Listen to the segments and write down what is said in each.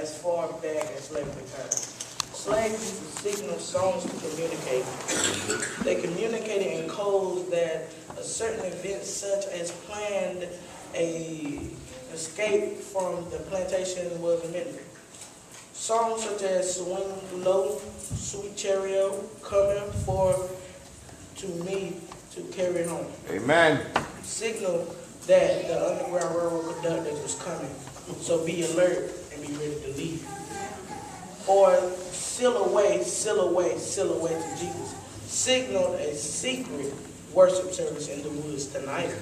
as far back as slavery times. Slaves used to signal songs to communicate. They communicated in codes that a certain event, such as planned a escape from the plantation, was imminent. Songs such as Swing Low, Sweet Chariot, Coming for to Me to Carry Home. Amen. Signal that the Underground Railroad conductor was coming. So be alert and be ready to leave. Or Seal Away, Seal Away, Seal Away to Jesus. Signaled a secret worship service in the woods tonight.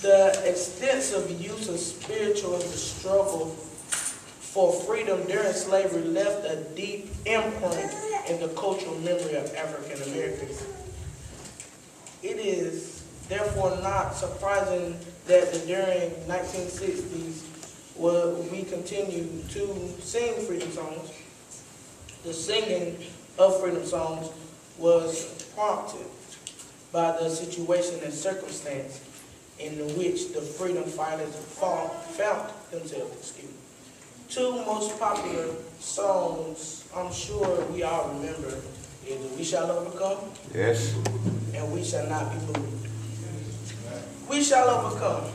The extensive use of spiritual in the struggle for freedom during slavery left a deep imprint in the cultural memory of African Americans. It is therefore not surprising that during 1960s, we continued to sing freedom songs. The singing of freedom songs was prompted by the situation and circumstance in which the freedom fighters found themselves. Two most popular songs, I'm sure we all remember, is We Shall Overcome. Yes. And We Shall Not Be Moved. We Shall Overcome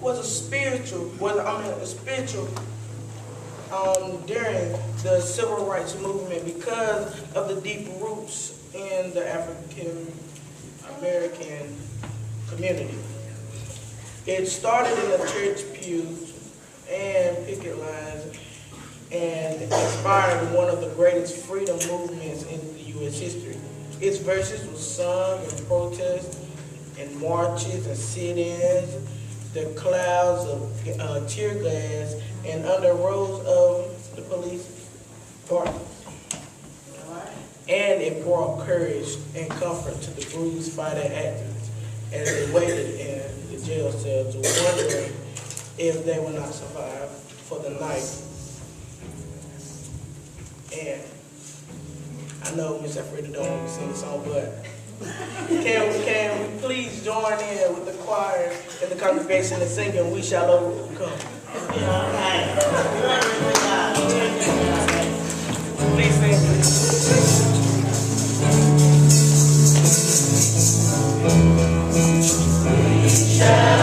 was a spiritual during the civil rights movement because of the deep roots in the African American community. It started in the church pews and picket lines and inspired one of the greatest freedom movements in the U.S. history. Its verses were sung in protests and marches and sit-ins, the clouds of tear gas, and under rows of the police party. And it brought courage and comfort to the bruised fighting activists as they waited in the jail cells, wondering if they would not survive for the night. And I know Miss Alfreda don't want to sing the song, but can we please join in with the choir and the congregation in singing We Shall Overcome? Please sing. We shall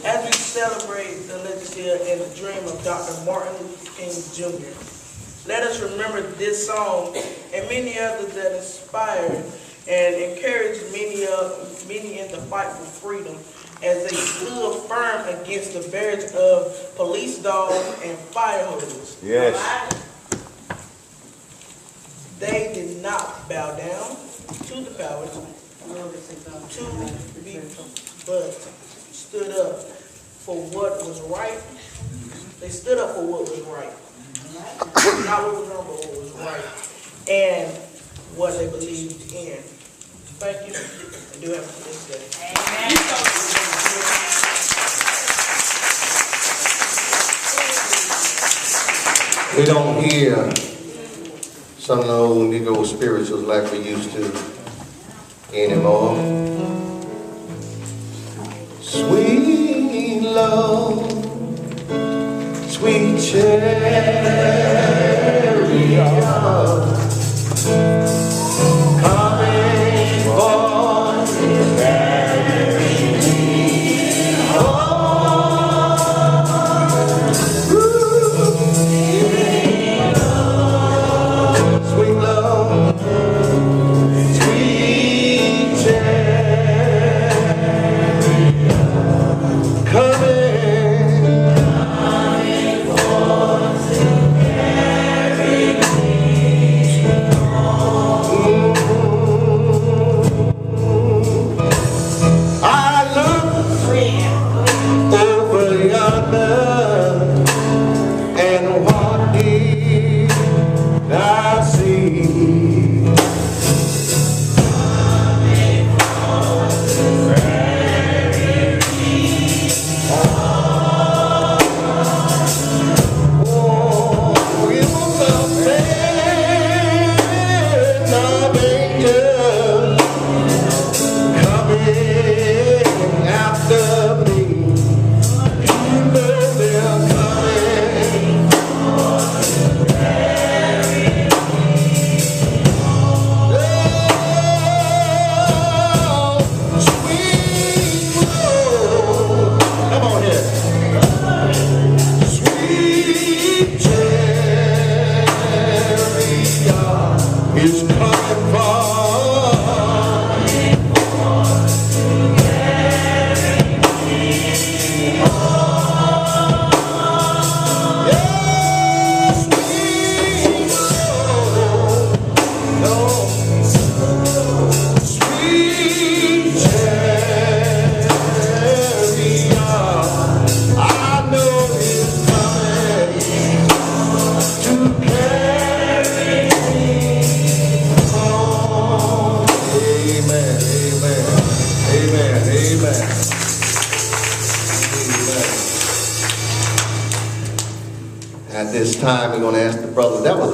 As we celebrate the legacy and the dream of Dr. Martin Luther King Jr., let us remember this song and many others that inspired and encouraged many in the fight for freedom as they stood firm against the barrage of police dogs and fire hoses. Yes. They did not bow down to the powers, but stood up for what was right. They stood up for what was right. Not what was wrong, but what was right. And what they believed in. Thank you, and do have a blessed day. We don't hear some of the old Negro spirituals like we used to anymore. Sweet love, sweet chariot, coming for to carry me home. At this time, we're going to ask the brothers. That was